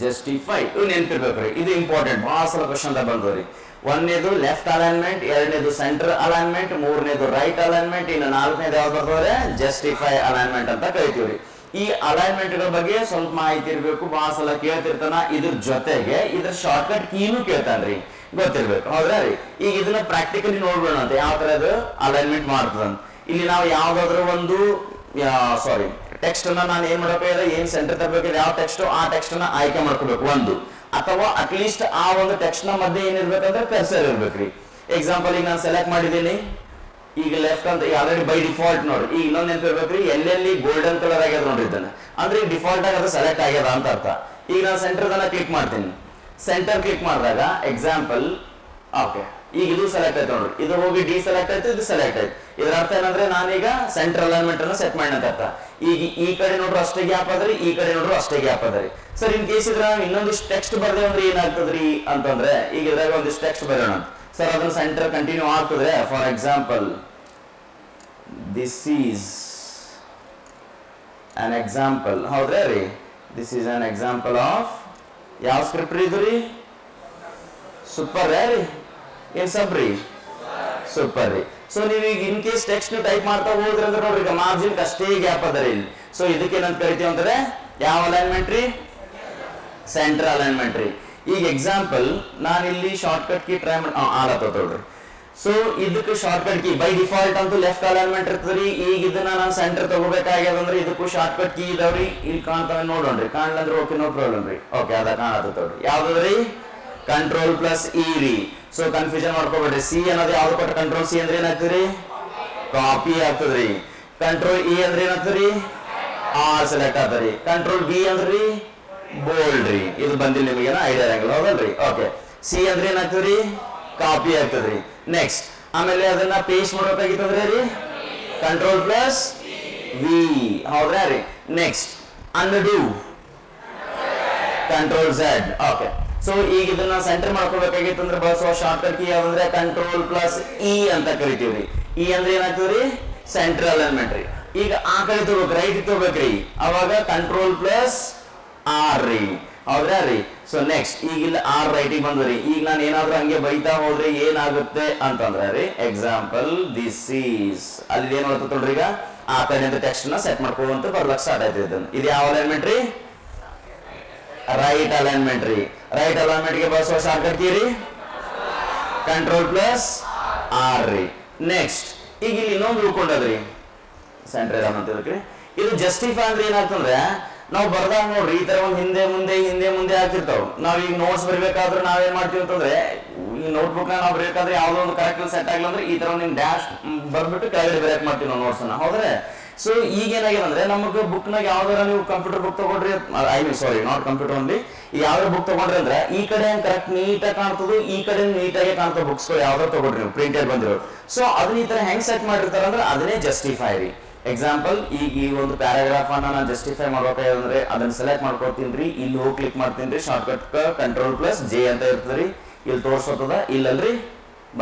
ಜಸ್ಟಿಫೈ ಇವು ನೆನ್ಪಿರ್ಬೇಕ್ರಿ, ಇದು ಇಂಪಾರ್ಟೆಂಟ್, ಬಹಳ ಸಲ ಕ್ವಶನ್ ಬಂದವ್ರಿ. ಒಂದನೇದು ಲೆಫ್ಟ್ ಅಲೈನ್ಮೆಂಟ್, ಎರಡನೇದು ಸೆಂಟರ್ ಅಲೈನ್ಮೆಂಟ್, ಮೂರನೇದು ರೈಟ್ ಅಲೈನ್ಮೆಂಟ್, ಇನ್ನು ನಾಲ್ಕನೇದು ಯಾವ್ದು ಬರ್ತವ್ರೆ? ಜಸ್ಟಿಫೈ ಅಲೈನ್ಮೆಂಟ್ ಅಂತ ಕರಿತೀವ್ರಿ. ಈ ಅಲೈನ್ಮೆಂಟ್ ಗಳ ಬಗ್ಗೆ ಸ್ವಲ್ಪ ಮಾಹಿತಿ ಇರ್ಬೇಕು, ಬಹಳ ಸಲ ಕೇಳ್ತಿರ್ತಾನ. ಇದ್ರ ಜೊತೆಗೆ ಇದ್ರ ಶಾರ್ಟ್ಕಟ್ ಕೀನು ಕೇಳ್ತಾನ್ರಿ, ಗೊತ್ತಿರ್ಬೇಕು, ಹೌದ್ರಾ ರೀ? ಈಗ ಇದನ್ನ ಪ್ರಾಕ್ಟಿಕಲಿ ನೋಡ್ಬೇಡ ಅಂತ ಯಾವ ತರ ಅದು ಅಲೈನ್ಮೆಂಟ್ ಮಾಡ್ತದಂತ. ಇಲ್ಲಿ ನಾವು ಯಾವ್ದಾದ್ರು ಒಂದು ಟೆಕ್ಸ್ಟ್ ಅನ್ನ ನಾನು ಏನ್ ಮಾಡಬೇಕಾದ್ರೆ ಏನ್ ಸೆಂಟರ್ ತರಬೇಕಾದ್ರೆ ಯಾವ ಟೆಕ್ಸ್ಟ್ ಆ ಟೆಕ್ಸ್ಟ್ ಅನ್ನ ಆಯ್ಕೆ ಮಾಡ್ಕೋಬೇಕು ಒಂದು, ಅಥವಾ ಅಟ್ಲೀಸ್ಟ್ ಆ ಒಂದು ಟೆಕ್ಸ್ಟ್ ನ ಮಧ್ಯೆ ಏನಿರ್ಬೇಕಂದ್ರೆ ಕರ್ಸರ್ ಇರ್ಬೇಕ್ರಿ. ಎಕ್ಸಾಂಪಲ್ ಈಗ ನಾನು ಸೆಲೆಕ್ಟ್ ಮಾಡಿದ್ದೀನಿ, ಈಗ ಲೆಫ್ಟ್ ಅಂತ ಆಲ್ರೆಡಿ ಬೈ ಡಿಫಾಲ್ಟ್ ನೋಡ್ರಿ. ಈಗ ಇನ್ನೊಂದು ನೆನಪಿರ್ಬೇಕ್ರಿ, ಎಲ್ಲೆಲ್ಲಿ ಗೋಲ್ಡನ್ ಕಲರ್ ಆಗ್ಯದ ನೋಡ್ರಿ ಇದನ್ನ, ಅಂದ್ರೆ ಡಿಫಾಲ್ಟ್ ಆಗಿ ಅದು ಸೆಲೆಕ್ಟ್ ಆಗ್ಯದ ಅಂತ ಅರ್ಥ. ಈಗ ನಾನು ಸೆಂಟರ್ ಅನ್ನ ಕ್ಲಿಕ್ ಮಾಡ್ತೀನಿ. ಸೆಂಟರ್ ಕ್ಲಿಕ್ ಮಾಡಿದಾಗ ಎಕ್ಸಾಂಪಲ್ ಓಕೆ, ಈಗ ಇದು ಸೆಲೆಕ್ಟ್ ಆಯ್ತು ನೋಡ್ರಿ, ಇದು ಹೋಗಿ ಡಿ ಸೆಲೆಕ್ಟ್ ಆಯ್ತು, ಇದು ಸೆಲೆಕ್ಟ್ ಆಯ್ತು. ಇದರ ಅರ್ಥ ಏನಂದ್ರೆ ನಾನೀಗ ಸೆಂಟರ್ ಅಲೈನ್ಮೆಂಟ್ ಅನ್ನು ಸೆಟ್ ಮಾಡಿ ಅಂತ ಅರ್ಥ. ಈಗ ಈ ಕಡೆ ನೋಡ್ರು ಅಷ್ಟೇ ಗ್ಯಾಪ್ ಅದರಿ, ಈ ಕಡೆ ನೋಡ್ರು ಅಷ್ಟೇ ಗ್ಯಾಪ್ ಅದರಿ. ಸರ್ ಇನ್ ಕೇಸ್ ಇದ್ರ ಇನ್ನೊಂದಿಷ್ಟು ಟೆಕ್ಸ್ಟ್ ಬರ್ದೆ ಅಂದ್ರೆ ಏನಾಗ್ತದ್ರಿ ಅಂತಂದ್ರೆ, ಈಗ ಇದ್ರಾಗ ಒಂದಿಷ್ಟು ಟೆಕ್ಸ್ಟ್ ಬರೋಣ ಸರ್, ಅದನ್ನ ಸೆಂಟರ್ ಕಂಟಿನ್ಯೂ ಆಗ್ತದೆ. For example this is an example, ಹೌದ್ರಾ ರೀ? This is an example of ಯಾವ ಸ್ಕ್ರಿಪ್ಟ್ ರೀ ಇದು ರೀ? ಸೂಪರ್ ರೀ, ಏನ್ ಸಬ್ರಿ? ಸೂಪರ್ ರೀ. ಸೊ ನೀವು ಈಗ ಇನ್ ಕೇಸ್ ಟೆಕ್ಸ್ಟ್ ಟೈಪ್ ಮಾಡ್ತಾ ಹೋದ್ರಿ ಅಂದ್ರೆ ನೋಡ್ರಿ ಈಗ ಮಾರ್ಜಿನ್ ಅಷ್ಟೇ ಗ್ಯಾಪ್ ಅದ ರೀ ಇಲ್ಲಿ. ಸೊ ಇದಕ್ಕೆ ಏನಂತ ಕರಿತೀವಿ ಅಂದ್ರೆ ಯಾವ ಅಲೈನ್ಮೆಂಟ್ ರೀ? ಸೆಂಟರ್ ಅಲೈನ್ಮೆಂಟ್ ರೀ. ಈಗ ಎಕ್ಸಾಂಪಲ್ ನಾನು ಇಲ್ಲಿ ಶಾರ್ಟ್ಕಟ್ ಕೀ ಟ್ರೈ ಮಾಡಿ ಆಲತ್ತೋಡ್ರಿ. ಸೊ ಇದಕ್ಕೆ ಶಾರ್ಟ್ಕಟ್ ಕೀ ಬೈ ಡಿಫಾಲ್ಟ್ ಅಂತೂ ಲೆಫ್ಟ್ ಅಲೈನ್ಮೆಂಟ್ ಇರ್ತದ್ರಿ. ಈಗ ಇದನ್ನ ನಾನು ಸೆಂಟರ್ ತಗೋಬೇಕಾಗ್ಯದಂದ್ರೆ ಇದಕ್ಕೂ ಶಾರ್ಟ್ಕಟ್ ಕೀ ಇದಾವ್ರಿ. ಇಲ್ಲಿ ಕಾಣ್ತಾವೆ ನೋಡೋಣ್ರಿ, ಕಾಣ್ಲಂದ್ರೆ ಓಕೆ, ನೋ ಪ್ರಾಬ್ಲಮ್ ರೀ. ಓಕೆ, ಅದ ಕಾಣತ್ತೋಡ್ರಿ. ಯಾವ್ದ್ರಿ? ಕಂಟ್ರೋಲ್ ಪ್ಲಸ್ ಇ ರೀ. ಸೊ ಕನ್ಫ್ಯೂಷನ್ ಮಾಡ್ಕೋಬೇಡ್ರಿ. ಸಿ ಅನ್ನೋದು ಯಾವ್ದು ಕೊಟ್ಟ ಕಂಟ್ರೋಲ್ ಸಿ ಅಂದ್ರೆ ಏನಾಗ್ತದ್ರಿ? ಕಾಪಿ ಆಗ್ತದ್ರಿ. ಕಂಟ್ರೋಲ್ ಇ ಅಂದ್ರೆ ಏನಾಗ್ತದ್ರಿ? ಆರ್ ಸೆಲೆಕ್ಟ್ ಆಗ್ತದ್ರಿ. ಕಂಟ್ರೋಲ್ ಬಿ ಅಂದ್ರಿ ಬೋಲ್ಡ್ ರೀ. ಇದು ಬಂದಿಲ್ಲ ನಿಮಗೇನ ಐಡಿಯಾ ಆಗಲ್ಲ, ಹೌದಲ್ರಿ? ಓಕೆ, ಸಿ ಅಂದ್ರೆ ಏನಾಗ್ತದ್ರಿ? ಕಾಪಿ ಆಗ್ತದ್ರಿ. ನೆಕ್ಸ್ಟ್ ಆಮೇಲೆ ಅದನ್ನ ಪೇಸ್ಟ್ ಮಾಡ್ಬೇಕಾಗಿತ್ತಂದ್ರೆ ರೀ ಕಂಟ್ರೋಲ್ ಪ್ಲಸ್ ವಿ, ಹೌದ್ರಾ ರೀ? Next undo control Z. Okay, so ಈಗ ಇದನ್ನ ಸೆಂಟರ್ ಮಾಡ್ಕೋಬೇಕಾಗಿತ್ತು ಅಂದ್ರೆ ಬಳಸುವ ಶಾರ್ಟ್ಕಟ್ ಕೀ ಯಾವಂದ್ರೆ ಕಂಟ್ರೋಲ್ ಪ್ಲಸ್ ಇ ಅಂತ ಕರಿತೀವ್ರಿ. ಇ ಅಂದ್ರೆ ಏನಾಗ್ತದ್ರಿ? ಸೆಂಟರ್ ಅಲೈನ್ಮೆಂಟ್ ರೀ. ಈಗ ಆ ಕಡೆ ತಗೋಬೇಕು, ರೈಟ್ ತಗೋಬೇಕ್ರಿ, ಅವಾಗ ಕಂಟ್ರೋಲ್ ಪ್ಲಸ್ ಆರ್ ರೀ, ಹೌದ್ರಾ ರೀ? ಸೊ ನೆಕ್ಸ್ಟ್ ಈಗ ಇಲ್ಲಿ ಆರ್ ರೈಟಿಗೆ ಬಂದ್ರಿ. ಈಗ ನಾನು ಏನಾದ್ರೂ ಹಂಗೆ ಬೈತಾ ಹೋದ್ರೆ ಏನಾಗುತ್ತೆ ಅಂತಂದ್ರೆ ರೀ ಎಕ್ಸಾಂಪಲ್ ದಿಸ್ ಈಸ್, ಅಲ್ಲಿ ಏನ್ ಮಾಡ್ತದೆ ನೋಡ್ರಿ, ಈಗ ಆ ಕಡೆಯಿಂದ ಟೆಕ್ಸ್ಟ್ ನ ಸೆಟ್ ಮಾಡ್ಕೋವಂತ ಬರ್ಲಕ್ ಸ್ಟಾರ್ಟ್ ಆಯ್ತು. ಇದನ್ನ ಇದು ಯಾವ ಅಲೈನ್ಮೆಂಟ್ ರೀ? ರೈಟ್ ಅಲೈನ್ಮೆಂಟ್ ರೀ. ರೈಟ್ ಅಲೈನ್ಮೆಂಟ್ ಗೆ ಬಳಸುವ ಶಾರ್ಟ್ಕಟ್ ಕೀ ರೀ ಕಂಟ್ರೋಲ್ ಪ್ಲಸ್ ಆರ್ ರೀ. ನೆಕ್ಸ್ಟ್ ಈಗ ಇಲ್ಲಿ ಇನ್ನೊಂದು ಉಳ್ಕೊಂಡದ್ರಿ ಸೆಂಟರ್ ಅಂತಂದ್ರಿ. ಇದು ಜಸ್ಟಿಫೈ ಅಂದ್ರೆ ಏನಾಗ್ತಂದ್ರೆ ನಾವು ಬರ್ದಾಗ ನೋಡ್ರಿ ಈ ತರ ಒಂದು ಹಿಂದೆ ಮುಂದೆ ಆಗ್ತಿರ್ತಾವ. ನಾವ್ ಈಗ ನೋಟ್ಸ್ ಬರಿಬೇಕಾದ್ರೆ ನಾವೇನ್ ಮಾಡ್ತೀವಿ ಅಂತಂದ್ರೆ ಈ ನೋಟ್ಬುಕ್ ನಾವು ಬರೀಬೇಕಾದ್ರೆ ಯಾವ್ದೋ ಒಂದು ಕರೆಕ್ಟ್ ಸೆಟ್ ಆಗಿಲ್ಲ ಅಂದ್ರೆ ಈ ತರ ನಿಮ್ ಡ್ಯಾಶ್ ಬರ್ಬಿಟ್ಟು ಕೆಳಗಡೆ ಬರೆಯಕ್ ಮಾಡ್ತೀವಿ ನಾವು ನೋಟ್ಸ್ ಅನ್ನ, ಹೌದ್ರೆ? ಸೊ ಈಗ ಏನಾಗಿದೆ ಅಂದ್ರೆ ನಮಗೆ ಬುಕ್ ನಾಗ ಯಾವ್ದಾರ ನೀವು ಕಂಪ್ಯೂಟರ್ ಬುಕ್ ತಗೊಂಡ್ರಿ, I mean sorry not computer only, ಯಾವ್ದಾರ ಬುಕ್ ತಗೊಂಡ್ರಿ ಅಂದ್ರೆ ಈ ಕಡೆ ಕರೆಕ್ಟ್ ನೀಟಾಗಿ ಕಾಣ್ತದೆ, ಈ ಕಡೆ ನೀಟಾಗಿ ಕಾಣ್ತದೆ ಬುಕ್ಸ್ ಯಾವ್ದಾರು ತಗೊಂಡ್ರಿ ನೀವು ಪ್ರಿಂಟೆಡ್ ಬಂದಿರೋ. ಸೊ ಅದನ್ನ ಈ ತರ ಹೆಂಗ್ ಸೆಟ್ ಮಾಡಿರ್ತಾರ ಅಂದ್ರೆ ಅದನ್ನೇ ಜಸ್ಟಿಫೈ ರೀ. ಎಕ್ಸಾಂಪಲ್ ಈಗ ಈ ಒಂದು ಪ್ಯಾರಾಗ್ರಾಫ್ ಅನ್ನ ನಾನು ಜಸ್ಟಿಫೈ ಮಾಡ್ಬೇಕಾದ್ರೆ ಅದನ್ನ ಸೆಲೆಕ್ಟ್ ಮಾಡ್ಕೊತೀನಿ ರೀ. ಇಲ್ಲಿ ಹೋಗಿ ಕ್ಲಿಕ್ ಮಾಡ್ತೀನಿ ರೀ, ಶಾರ್ಟ್ಕಟ್ ಕಂಟ್ರೋಲ್ ಪ್ಲಸ್ ಜೆ ಅಂತ ಇರ್ತದ್ರಿ. ಇಲ್ಲಿ ತೋರ್ಸೋತದ, ಇಲ್ಲಲ್ರಿ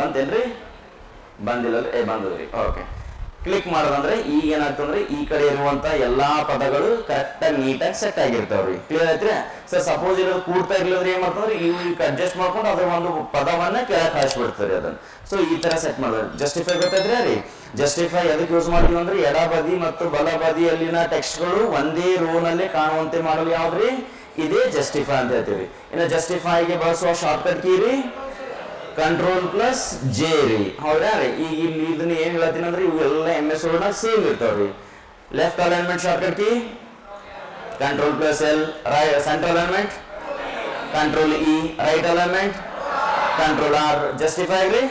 ಬಂತೇನ್ರಿ? ಬಂದಿಲ್ಲಲ್ರಿ? ಬಂದದ್ರಿ. ಓಕೆ, ಕ್ಲಿಕ್ ಮಾಡೋದಂದ್ರೆ ಈಗ ಏನಾಗ್ತಂದ್ರೆ ಈ ಕಡೆ ಇರುವಂತ ಎಲ್ಲಾ ಪದಗಳು ಕರೆಕ್ಟ್ ಆಗಿ ನೀಟಾಗಿ ಸೆಟ್ ಆಗಿರ್ತಾವ್ರಿ. ಕ್ಲಿಯರ್ ಐತ್ರಿ ಸರ್? ಸಪೋಸ್ ಇರೋದು ಕೂಡ್ತಾ ಇರ್ಲಿದ್ರೆ ಏನ್ ಮಾಡ್ತಾವ್ರಿ, ಇವ್ ಅಡ್ಜಸ್ಟ್ ಮಾಡ್ಕೊಂಡು ಅದ್ರ ಒಂದು ಪದವನ್ನ ಕೆಳಗೆ ಹಾಯಿಸ್ಬಿಡ್ತಾರೆ ಅದನ್ನ. ಸೊ ಈ ತರ ಸೆಟ್ ಮಾಡೋದು. ಜಸ್ಟಿಫೈ ಗೊತ್ತಾಯ್ತ್ರಿ ರೀ? ಜಸ್ಟಿಫೈ ಎದಕ್ಕೆ ಯೂಸ್ ಮಾಡ್ತೀವಿ ಅಂದ್ರೆ ಎಡಬದಿ ಮತ್ತು ಬಲಬದಿಯಲ್ಲಿನ ಟೆಕ್ಸ್ಟ್ಗಳು ಒಂದೇ ರೋ ನಲ್ಲಿ ಕಾಣುವಂತೆ ಮಾಡಲು ಯಾವ್ದ್ರಿ? ಇದೇ ಜಸ್ಟಿಫೈ ಅಂತ ಹೇಳ್ತೀವಿ. ಇನ್ನು ಜಸ್ಟಿಫೈಗೆ ಬಳಸುವ ಶಾರ್ಟ್ಕಟ್ ಕೀ ರೀ ಕಂಟ್ರೋಲ್ ಪ್ಲಸ್ ಜೆ ರೀ. ಹೌದಾ ರೀ? ಈಗ ಇಲ್ಲಿ ಇದನ್ನ ಏನ್ ಹೇಳ್ತೀನಿ ಅಂದ್ರೆ ಇವೆಲ್ಲ MS Word ನ ಸೇಮ್ ಇರ್ತಾವ್ರಿ. Left alignment shortcut key control plus L, centre alignment control E, right alignment control R, justify ರೀ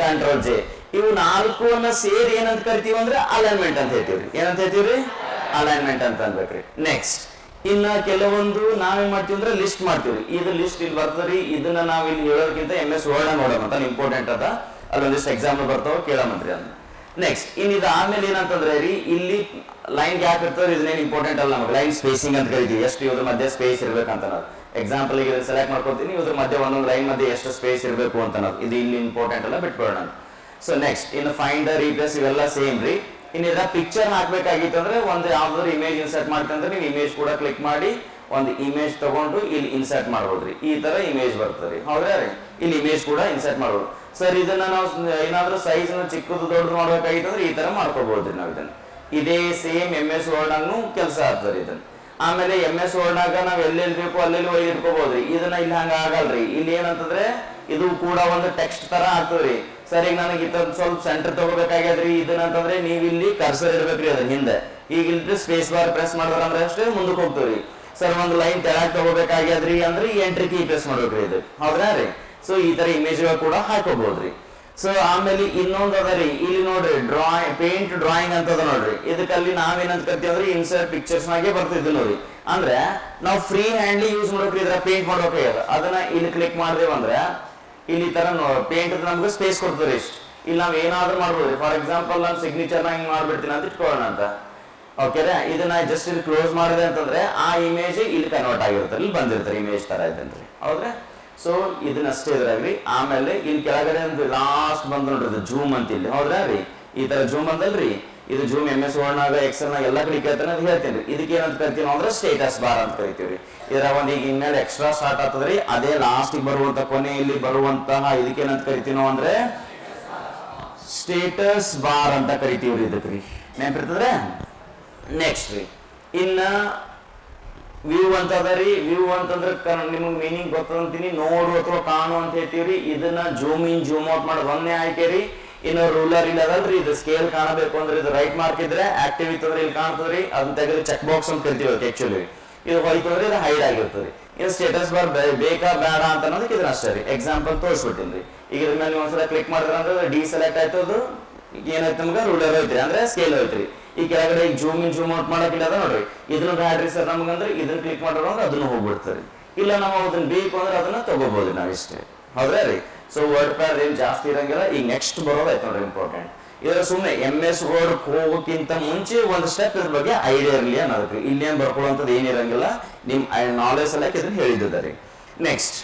ಕಂಟ್ರೋಲ್ J. ಇವು ನಾಲ್ಕುವನ್ನ ಸೇರಿ ಏನಂತ ಕರಿತೀವಿ ಅಂದ್ರೆ ಅಲೈನ್ಮೆಂಟ್ ಅಂತ ಹೇಳ್ತೀವ್ರಿ. ಏನಂತ ಹೇಳ್ತೀವ್ರಿ? ಅಲೈನ್ಮೆಂಟ್ ಅಂತ ಅನ್ಬೇಕ್ರಿ. ನೆಕ್ಸ್ಟ್ ಇನ್ನ ಕೆಲವೊಂದು ನಾವೇನ್ ಮಾಡ್ತೀವಿ ಅಂದ್ರೆ ಲಿಸ್ಟ್ ಮಾಡ್ತೀವಿ. ಇದು ಲಿಸ್ಟ್ ಇಲ್ಲಿ ಬರ್ತದ್ರಿ. ಇದನ್ನ ನಾವ್ ಇಲ್ಲಿ ಹೇಳೋದಕ್ಕಿಂತ MS Word ನೋಡೋಣ, ಇಂಪಾರ್ಟೆಂಟ್ ಅದ. ಅಲ್ಲೊಂದಿಷ್ಟು ಎಕ್ಸಾಂಪಲ್ ಬರ್ತಾವ, ಕೇಳಮಂತ್ರಿ ಅದನ್ನ. ನೆಕ್ಸ್ಟ್ ಇದು ಆದ್ಮೇಲೆ ಏನಂತಂದ್ರೆ ರೀ, ಇಲ್ಲಿ ಲೈನ್ ಗ್ಯಾಪ್ ಇರ್ತದೆ. ಇದನ್ನೇನು ಇಂಪಾರ್ಟೆಂಟ್ ಅಲ್ಲ ನಮಗೆ. ಲೈನ್ ಸ್ಪೇಸಿಂಗ್ ಅಂತ ಕರಿತೀವಿ. ಎಷ್ಟು ಇದ್ರ ಮಧ್ಯೆ ಸ್ಪೇಸ್ ಇರ್ಬೇಕಂತ ನಾವು ಎಕ್ಸಾಂಪಲ್ ಈಗ ಸೆಲೆಕ್ಟ್ ಮಾಡ್ಕೊತೀನಿ. ಇದ್ರ ಮಧ್ಯೆ ಒಂದೊಂದು ಲೈನ್ ಮಧ್ಯೆ ಎಷ್ಟು ಸ್ಪೇಸ್ ಇರಬೇಕು ಅಂತ ನಾವು ಇದು ಇಲ್ಲಿ ಇಂಪಾರ್ಟೆಂಟ್ ಅಲ್ಲ, ಬಿಟ್ಬಿಡೋಣ. ಸೊ ನೆಕ್ಸ್ಟ್ ಇನ್ನು ಫೈಂಡ್ ರೀಪ್ಲೇಸ್ ಇವೆಲ್ಲ ಸೇಮ್ ರೀ. ಇನ್ನು ಇದರ ಪಿಕ್ಚರ್ ಹಾಕ್ಬೇಕಾಗಿತ್ತು ಅಂದ್ರೆ ಒಂದು ಯಾವ್ದಾದ್ರು ಇಮೇಜ್ ಇನ್ಸರ್ಟ್ ಮಾಡ್ತಂದ್ರೆ ನೀವು ಇಮೇಜ್ ಕೂಡ ಕ್ಲಿಕ್ ಮಾಡಿ ಒಂದು ಇಮೇಜ್ ತಗೊಂಡು ಇಲ್ಲಿ ಇನ್ಸರ್ಟ್ ಮಾಡ್ಬೋದ್ರಿ. ಈ ತರ ಇಮೇಜ್ ಬರ್ತದೆ. ಹೌದಾ ರೀ? ಇಲ್ಲಿ ಇಮೇಜ್ ಕೂಡ ಇನ್ಸರ್ಟ್ ಮಾಡ್ಬೋದು. ಸರ್ ಇದನ್ನ ನಾವು ಏನಾದ್ರೂ ಸೈಜ್ ಚಿಕ್ಕದು ದೊಡ್ಡದು ಮಾಡ್ಬೇಕಾಗಿತ್ತು ಅಂದ್ರೆ ಈ ತರ ಮಾಡ್ಕೋಬಹುದ್ರಿ ನಾವು ಇದನ್ನ. ಇದೇ ಸೇಮ್ MS Word ಅನ್ನು ಕೆಲಸ ಆಗ್ತದೆ ಇದನ್ನ. ಆಮೇಲೆ MS Word ನಾಗ ನಾವ್ ಎಲ್ಲೆಲ್ಲಿ ಬೇಕು ಅಲ್ಲೆಲ್ಲಿ ಒಯ್ದು ಇಟ್ಕೋಬಹುದ್ರಿ. ಇದನ್ನ ಇಲ್ಲಿ ಹಂಗ ಆಗಲ್ರಿ. ಇಲ್ಲಿ ಏನಂತಂದ್ರೆ ಇದು ಕೂಡ ಒಂದು ಟೆಕ್ಸ್ಟ್ ತರ ಆಗ್ತದ್ರಿ. ಸರ್ ಈಗ ನನಗೆ ಸ್ವಲ್ಪ ಸೆಂಟರ್ ತಗೋಬೇಕಾಗ್ಯದ್ರಿ. ಇದನ್ನಂತಂದ್ರೆ ನೀವು ಇಲ್ಲಿ ಕರ್ಸರ್ ಇರ್ಬೇಕ್ರಿ ಅದ್ರ ಹಿಂದೆ. ಈಗ ಇಲ್ಲಿ ಸ್ಪೇಸ್ ಬಾರ್ ಪ್ರೆಸ್ ಮಾಡಿದ್ರೆ ಅಷ್ಟೇ ಮುಂದಕ್ಕೆ ಹೋಗ್ತೀವ್ರಿ. ಸರ್ ಒಂದು ಲೈನ್ ತೆಳಗ್ ತಗೋಬೇಕಾಗ್ಯದ್ರಿ ಅಂದ್ರೆ ಎಂಟ್ರಿ ಕೀ ಪ್ರೆಸ್ ಮಾಡ್ಬೇಕ್ರಿ ಇದು. ಹೌದ್ರಾ ರೀ? ಸೊ ಈ ತರ ಇಮೇಜ್ ಕೂಡ ಹಾಕೋಬಹುದ್ರಿ. ಸೊ ಆಮೇಲೆ ಇನ್ನೊಂದು ಅದ ರೀ, ಇಲ್ಲಿ ನೋಡ್ರಿ ಪೇಂಟ್ ಡ್ರಾಯಿಂಗ್ ಅಂತದ ನೋಡ್ರಿ. ಇದಕ್ಕಲ್ಲಿ ನಾವೇನಂತ ಕರಿತೀವಿ ಅಂದ್ರೆ ಇನ್ಸರ್ಟ್ ಪಿಕ್ಚರ್ಸ್ ನಾಗೆ ಬರ್ತಿದ್ವಿ ನೋಡಿ. ಅಂದ್ರೆ ನಾವು ಫ್ರೀ ಹ್ಯಾಂಡ್ಲಿ ಯೂಸ್ ಮಾಡ್ಬೇಕ್ರಿ. ಇದ್ರ ಪೇಂಟ್ ಮಾಡ್ಬೇಕಾಗ್ಯದ. ಅದನ್ನ ಇಲ್ಲಿ ಕ್ಲಿಕ್ ಮಾಡಿದೇವಂದ್ರೆ ಇಲ್ಲಿ ತರ ಪೇಂಟ್ ನಮ್ಗೆ ಸ್ಪೇಸ್ ಕೊಡ್ತಾರೆ ಇಷ್ಟು. ಇಲ್ಲಿ ನಾವ್ ಏನಾದ್ರೂ ಮಾಡ್ಬೋದ್ರಿ. ಫಾರ್ ಎಕ್ಸಾಂಪಲ್ ನಾನು ಸಿಗ್ನೇಚರ್ ಹಿಂಗ್ ಮಾಡ್ಬಿಡ್ತೀನಿ ಅಂತ ಇಟ್ಕೊಳ್ಳೋಣ ಅಂತ. ಓಕೆರಾ? ಇದನ್ನ ಜಸ್ಟ್ ಇಲ್ಲಿ ಕ್ಲೋಸ್ ಮಾಡಿದೆ ಅಂತಂದ್ರೆ ಆ ಇಮೇಜ್ ಇಲ್ಲಿ ಕನ್ವರ್ಟ್ ಆಗಿರ್ತಾರೆ, ಇಲ್ಲಿ ಬಂದಿರ್ತಾರೆ ಇಮೇಜ್ ತರ ಇದಂತ್ರಿ. ಹೌದ್ರಾ? ಸೊ ಇದನ್ನಷ್ಟೇ ಇದ್ರಾಗ್ರಿ. ಆಮೇಲೆ ಇಲ್ಲಿ ಕೆಳಗಡೆ ಒಂದು ಲಾಸ್ಟ್ ಬಂದ್ ನೋಡ್ರಿ ಜೂಮ್ ಅಂತ ಇಲ್ಲಿ. ಹೌದ್ರಾ ರೀ? ಈ ತರ ಜೂಮ್ ಅಂದಲ್ರಿ, ಇದು ಜೂಮ್ MS Word ನಾಗ ಎಕ್ಸೆಲ್ ನಾಗ ಎಲ್ಲ ಕಡೆ ಕೇಳ್ತಾನೆ ಅದು ಹೇಳ್ತೇನೆ. ಇದಕ್ಕೆ ಏನಂತ ಕರಿತೀವಿ ಅಂದ್ರೆ ಸ್ಟೇಟಸ್ ಬಾರ್ ಅಂತ ಕರಿತೀವ್ರಿ. ಇದರ ಒಂದು ಈಗ ಇನ್ಮೇಲೆ ಎಕ್ಸ್ಟ್ರಾ ಸ್ಟಾರ್ಟ್ ಆಗ್ತದ್ರಿ. ಅದೇ ಲಾಸ್ಟ್ ಬರುವಂತ ಕೊನೆಯಲ್ಲಿ ಬರುವಂತಹ ಇದಕ್ಕೆ ಏನಂತ ಕರಿತೀವಿ ನಾವು ಅಂದ್ರೆ ಸ್ಟೇಟಸ್ ಬಾರ್ ಅಂತ ಕರಿತೀವ್ರಿ. ಇದಕ್ರಿ ನೆನಪಿರ್ತದ್ರೆ. ನೆಕ್ಸ್ಟ್ ರೀ ಇನ್ನ ವ್ಯೂ ಅಂತ ಅದ ರೀ. ವ್ಯೂ ಅಂತಂದ್ರೆ ನಿಮಗೆ ಮೀನಿಂಗ್ ಗೊತ್ತಂತೀನಿ, ನೋಡು ಅಥವಾ ಕಾಣು ಅಂತ ಹೇಳ್ತೀವ್ರಿ. ಇದನ್ನ ಜೂಮ್ ಇನ್ ಜೂಮ್ ಔಟ್ ಮಾಡೋದು ಒಂದೇ ಆಯ್ಕೆ ರೀ. ಇನ್ನು ರೂಲರ್ ಇಲ್ಲ ಅದಲ್ರಿ, ಇದು ಸ್ಕೇಲ್ ಕಾಣಬೇಕು ಅಂದ್ರೆ ಇದು ರೈಟ್ ಮಾರ್ಕ್ ಇದ್ರೆ ಆಕ್ಟಿವ್ ಇತ್ತಂದ್ರೆ ಇಲ್ಲಿ ಕಾಣ್ತದ್ರಿ. ಅದನ್ನ ತೆಗೆದು ಚೆಕ್ ಬಾಕ್ಸ್ ಅಂತ ಕರಿತೀವಿ ಆಕ್ಚುಲಿ. ಇದು ಹೋಯ್ತು ಅಂದ್ರೆ ಇದು ಹೈಡ್ ಆಗಿರ್ತದೆ. ಇನ್ನು ಸ್ಟೇಟಸ್ ಬಾರ್ ಬೇಕಾ ಬೇಡ ಅಂತ ಅನ್ನೋದಕ್ಕೆ ಇದನ್ನ ಅಷ್ಟೇ ರೀ. ಎಕ್ಸಾಂಪಲ್ ತೋರಿಸ್ಬಿಡ್ತೀನಿ. ಈಗ ಇದ್ರ ಮೇಲೆ ಒಂದ್ಸಲ ಕ್ಲಿಕ್ ಮಾಡಿದ್ರೆ ಅಂದ್ರೆ ಡಿಸೆಲೆಕ್ಟ್ ಆಯ್ತು. ಅದು ಏನಾಯ್ತು ನಮ್ಗೆ ರೂಲರ್ ಹೋಯ್ತ್ರಿ ಅಂದ್ರೆ ಸ್ಕೇಲ್ ಹೋಯ್ತ್ರಿ. ಈ ಕೆಳಗಡೆ ಈಗ ಜೂಮ್ ಇನ್ ಜೂಮ್ ಔಟ್ ಮಾಡಕ್ಕಿಲ್ಲ ಅದ ನೋಡ್ರಿ. ಇದನ್ನ ಬ್ಯಾಡ್ರಿ ಸರ್ ನಮ್ಗಂದ್ರೆ ಇದನ್ನ ಕ್ಲಿಕ್ ಮಾಡಿರೋ ಅಂದ್ರೆ ಅದನ್ನ ಹೋಗ್ಬಿಡ್ತಾರೆ. ಇಲ್ಲ ನಾವು ಅದನ್ನ ಬೇಕು ಅಂದ್ರೆ ಅದನ್ನ ತಗೋಬಹುದು ನಾವಿಷ್ಟೇ. ಹೌದ್ರಾ ರೀ? ಸೊ ವರ್ಡ್ ಪ್ಯಾಡ್ ಏನ್ ಜಾಸ್ತಿ ಇರಂಗಿಲ್ಲ. ಈಗ ನೆಕ್ಸ್ಟ್ ಬರೋದಾಯ್ತು ನೋಡ್ರಿ ಇಂಪಾರ್ಟೆಂಟ್. ಇದರ ಸುಮ್ಮನೆ MS Word ಹೋಗೋಕ್ಕಿಂತ ಮುಂಚೆ ಒಂದು ಸ್ಟೆಪ್ ಇದ್ರ ಬಗ್ಗೆ ಐಡಿಯಾ ಇರಲಿ ಅನ್ನೋದಕ್ಕೆ. ಇಲ್ಲೇನ್ ಬರ್ಕೊಳ್ಳುವಂಥದ್ದು ಏನಿರಂಗಿಲ್ಲ. ನಿಮ್ ನಾಲೆಜ್ ಸಲಕ್ಕೆ ಇದನ್ನ ಹೇಳಿದ್ದಾರೆ. ನೆಕ್ಸ್ಟ್